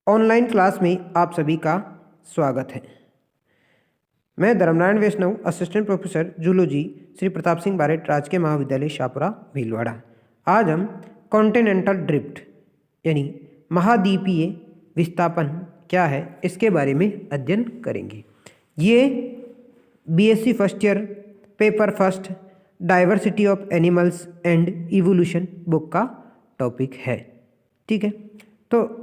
Online class में आप सभी का स्वागत है। मैं Dharmnarayan Vaishnav, assistant professor zoology, Shri Pratap Singh Barhat, राजकीय महाविद्यालय शाहपुरा भीलवाड़ा। आज हम कॉन्टिनेंटल ड्रिफ्ट यानी महाद्वीपीय विस्थापन क्या है इसके बारे में अध्ययन करेंगे। ये BSc first year paper first diversity of animals and evolution book का टॉपिक है। ठीक है, तो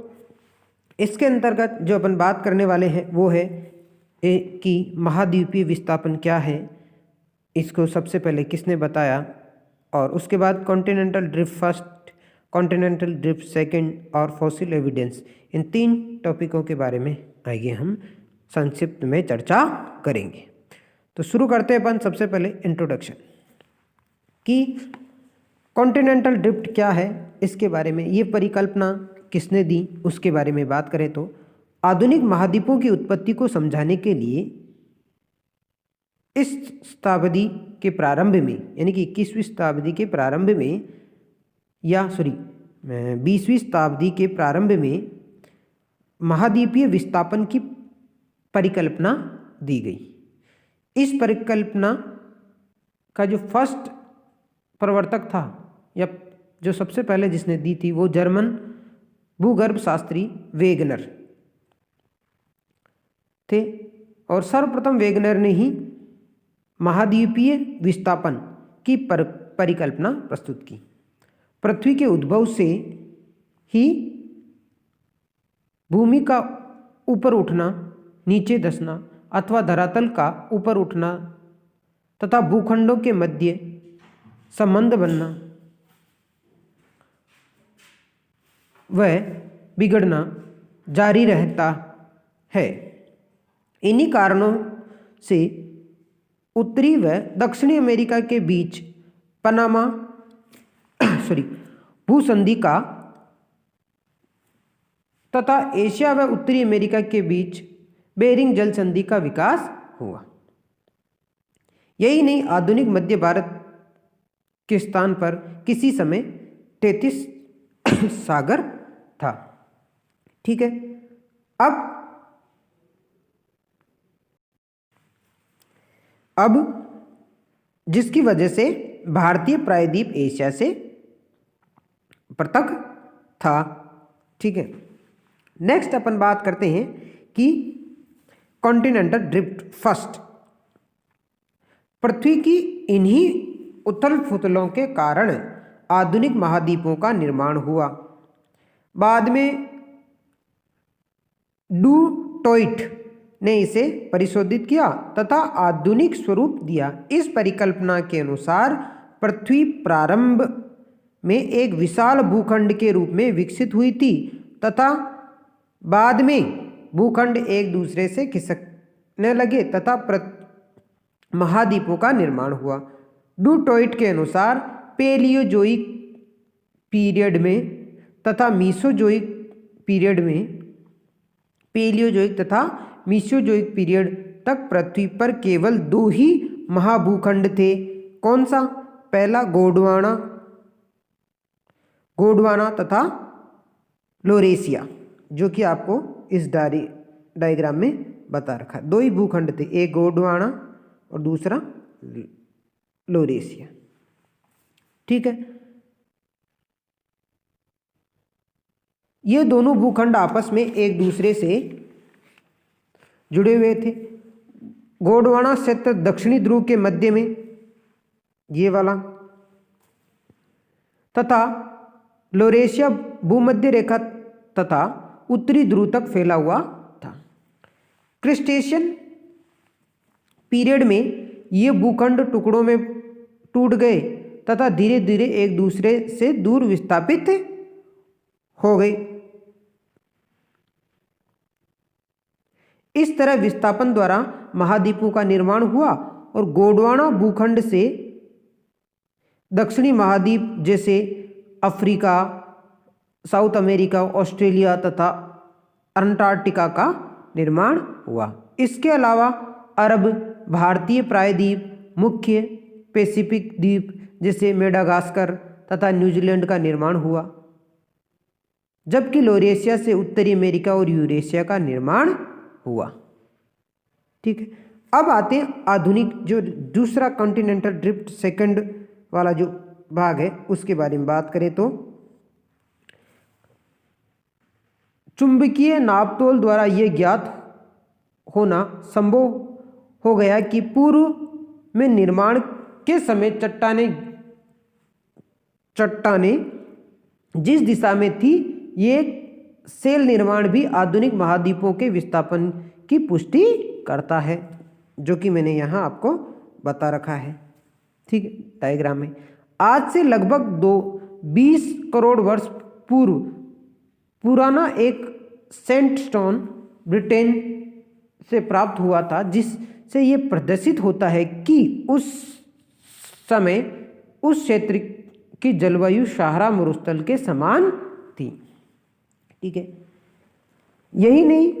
इसके अंतर्गत जो अपन बात करने वाले हैं वो है कि महाद्वीपीय विस्थापन क्या है, इसको सबसे पहले किसने बताया, और उसके बाद continental drift first, continental drift second और फॉसिल एविडेंस, इन तीन टॉपिकों के बारे में आइए हम संक्षिप्त में चर्चा करेंगे। तो शुरू करते हैं अपन सबसे पहले इंट्रोडक्शन कि कॉन्टिनेंटल ड्रिफ्ट क्या है, इसके बारे में ये परिकल्पना किसने दी उसके बारे में बात करें तो आधुनिक महाद्वीपों की उत्पत्ति को समझाने के लिए इस शताब्दी के प्रारंभ में यानी कि 21वीं शताब्दी के प्रारंभ में या 20वीं शताब्दी के प्रारंभ में महाद्वीपीय विस्थापन की परिकल्पना दी गई। इस परिकल्पना का जो फर्स्ट प्रवर्तक था या जो सबसे पहले जिसने दी थी वो जर्मन भूगर्भ शास्त्री वेगनर थे, और सर्वप्रथम वेगनर ने ही महाद्वीपीय विस्थापन की परिकल्पना प्रस्तुत की। पृथ्वी के उद्भव से ही भूमि का ऊपर उठना, नीचे धंसना अथवा धरातल का ऊपर उठना तथा भूखंडों के मध्य संबंध बनना वह बिगड़ना जारी रहता है। इन्हीं कारणों से उत्तरी व दक्षिणी अमेरिका के बीच पनामा भूसंधि का तथा एशिया व उत्तरी अमेरिका के बीच बेरिंग जल संधि का विकास हुआ। यही नहीं, आधुनिक मध्य भारत के स्थान पर किसी समय 33 सागर था। ठीक है, अब जिसकी वजह से भारतीय प्रायद्वीप एशिया से पृथक था। ठीक है, नेक्स्ट अपन बात करते हैं कि कॉन्टिनेंटल ड्रिफ्ट फर्स्ट। पृथ्वी की इन्हीं उथल पुथलों के कारण आधुनिक महाद्वीपों का निर्माण हुआ। बाद में डू टॉइट ने इसे परिशोधित किया तथा आधुनिक स्वरूप दिया। इस परिकल्पना के अनुसार पृथ्वी प्रारंभ में एक विशाल भूखंड के रूप में विकसित हुई थी तथा बाद में भूखंड एक दूसरे से खिसकने लगे तथा महाद्वीपों का निर्माण हुआ। डू टॉइट के अनुसार पेलियोजोइक पीरियड में तथा मीसोजोइक पीरियड में पेलियोजोइक तथा मीसोजोइक पीरियड तक पृथ्वी पर केवल 2 ही महाभूखंड थे। कौन सा? पहला गोंडवाना तथा लोरेशिया, जो कि आपको इस डायग्राम में बता रखा है। 2 ही भूखंड थे, एक गोंडवाना और दूसरा लोरेशिया। ठीक है, ये दोनों भूखंड आपस में एक दूसरे से जुड़े हुए थे। गोंडवाना क्षेत्र दक्षिणी ध्रुव के मध्य में, ये वाला, तथा लोरेशिया भूमध्य रेखा तथा उत्तरी ध्रुव तक फैला हुआ था। क्रिस्टेशियन पीरियड में ये भूखंड टुकड़ों में टूट गए तथा धीरे धीरे एक दूसरे से दूर विस्थापित हो गए। इस तरह विस्थापन द्वारा महाद्वीपों का निर्माण हुआ और गोंडवाना भूखंड से दक्षिणी महाद्वीप जैसे अफ्रीका, साउथ अमेरिका, ऑस्ट्रेलिया तथा अंटार्कटिका का निर्माण हुआ। इसके अलावा अरब, भारतीय प्रायद्वीप, मुख्य पैसिफिक द्वीप जैसे मेडागास्कर तथा न्यूजीलैंड का निर्माण हुआ। जबकि लॉरेशिया से उत्तरी अमेरिका और यूरेशिया का निर्माण हुआ। ठीक है, अब आते हैं आधुनिक जो दूसरा कॉन्टिनेंटल ड्रिफ्ट सेकंड वाला जो भाग है उसके बारे में बात करें तो चुंबकीय नापतोल द्वारा यह ज्ञात होना संभव हो गया कि पूर्व में निर्माण के समय चट्टानें जिस दिशा में थी, ये सेल निर्माण भी आधुनिक महाद्वीपों के विस्थापन की पुष्टि करता है, जो कि मैंने यहाँ आपको बता रखा है। ठीक है, डायग्राम में आज से लगभग 20 करोड़ वर्ष पूर्व पुराना एक सैंडस्टोन ब्रिटेन से प्राप्त हुआ था, जिससे ये प्रदर्शित होता है कि उस समय उस क्षेत्र की जलवायु सहारा मरुस्थल के समान थी। ठीक है, यही नहीं,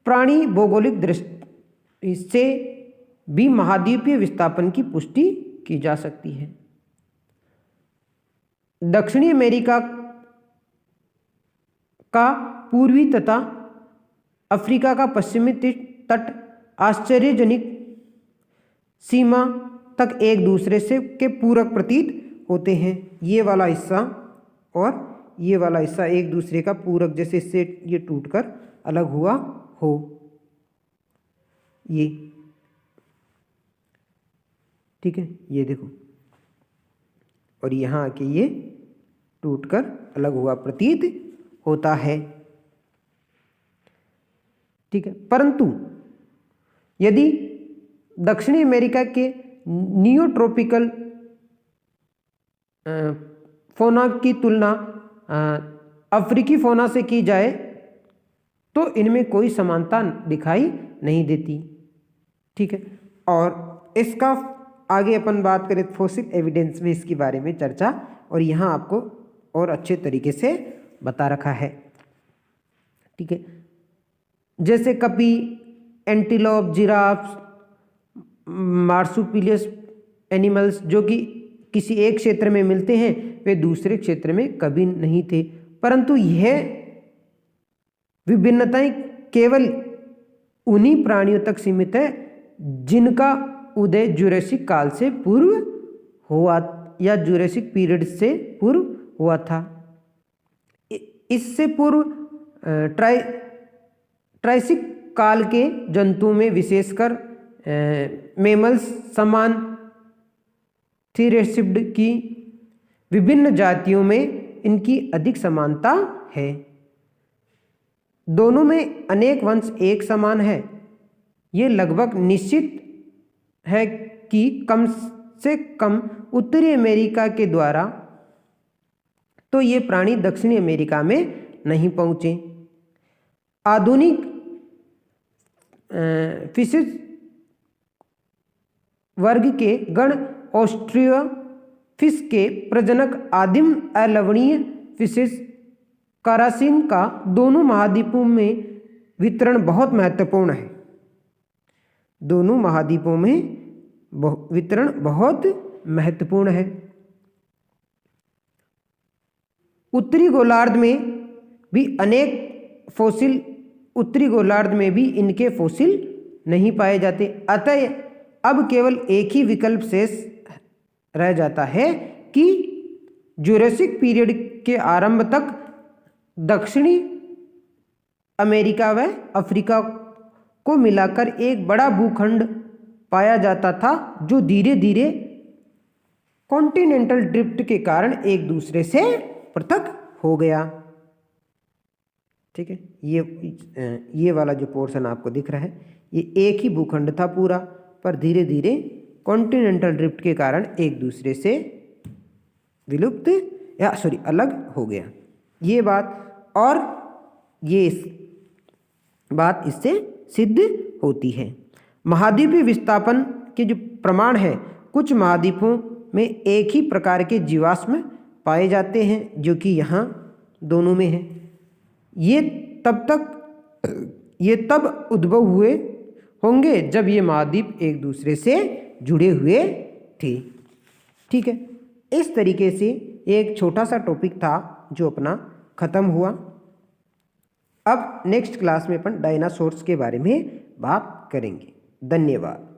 प्राणी भौगोलिक दृष्टि से भी महाद्वीपीय विस्थापन की पुष्टि की जा सकती है। दक्षिणी अमेरिका का पूर्वी तथा अफ्रीका का पश्चिमी तट आश्चर्यजनक सीमा तक एक दूसरे से के पूरक प्रतीत होते हैं। ये वाला हिस्सा और ये वाला हिस्सा एक दूसरे का पूरक, जैसे इससे ये टूटकर अलग हुआ हो, ये ठीक है, ये देखो, और यहाँ आके ये टूटकर अलग हुआ प्रतीत होता है। ठीक है, परंतु यदि दक्षिणी अमेरिका के नियोट्रॉपिकल फोना की तुलना अफ्रीकी फोना से की जाए तो इनमें कोई समानता दिखाई नहीं देती। ठीक है, और इसका आगे अपन बात करें फॉसिल एविडेंस में इसके बारे में चर्चा, और यहाँ आपको और अच्छे तरीके से बता रखा है। ठीक है, जैसे कपी, एंटीलोप, जिराफ, मार्सुपिलियस एनिमल्स जो कि किसी एक क्षेत्र में मिलते हैं, वे दूसरे क्षेत्र में कभी नहीं थे, परंतु यह विभिन्नताएं केवल उन्हीं प्राणियों तक सीमित है जिनका उदय जुरासिक काल से पूर्व हुआ या जुरासिक पीरियड से पूर्व हुआ था। इससे पूर्व ट्राइसिक काल के जंतुओं में विशेषकर मेमल्स समान थीरेसिड की विभिन्न जातियों में इनकी अधिक समानता है। दोनों में अनेक वंश एक समान है। ये लगभग निश्चित है कि कम से कम उत्तरी अमेरिका के द्वारा तो ये प्राणी दक्षिणी अमेरिका में नहीं पहुँचे। आधुनिक फिशिस वर्ग के गण ऑस्ट्रियोफिस के प्रजनक आदिम अलवणीय फिशिस कारासिन का दोनों महाद्वीपों में वितरण बहुत महत्वपूर्ण है। दोनों महाद्वीपों में वितरण बहुत महत्वपूर्ण है। उत्तरी गोलार्ध में भी अनेक फॉसिल, उत्तरी गोलार्ध में भी इनके फॉसिल नहीं पाए जाते। अतः अब केवल एक ही विकल्प शेष रह जाता है कि जुरासिक पीरियड के आरंभ तक दक्षिणी अमेरिका व अफ्रीका को मिलाकर एक बड़ा भूखंड पाया जाता था, जो धीरे धीरे कॉन्टिनेंटल ड्रिफ्ट के कारण एक दूसरे से पृथक हो गया। ठीक है, ये वाला जो पोर्शन आपको दिख रहा है, ये एक ही भूखंड था पूरा, पर धीरे धीरे कॉन्टिनेंटल ड्रिफ्ट के कारण एक दूसरे से अलग हो गया। ये बात और ये बात इससे सिद्ध होती है। महाद्वीपीय विस्थापन के जो प्रमाण है, कुछ महाद्वीपों में एक ही प्रकार के जीवाश्म पाए जाते हैं, जो कि यहाँ दोनों में है। ये तब उद्भव हुए होंगे जब ये महाद्वीप एक दूसरे से जुड़े हुए थे। ठीक है, इस तरीके से एक छोटा सा टॉपिक था जो अपना ख़त्म हुआ। अब नेक्स्ट क्लास में अपन डायनासोर्स के बारे में बात करेंगे। धन्यवाद।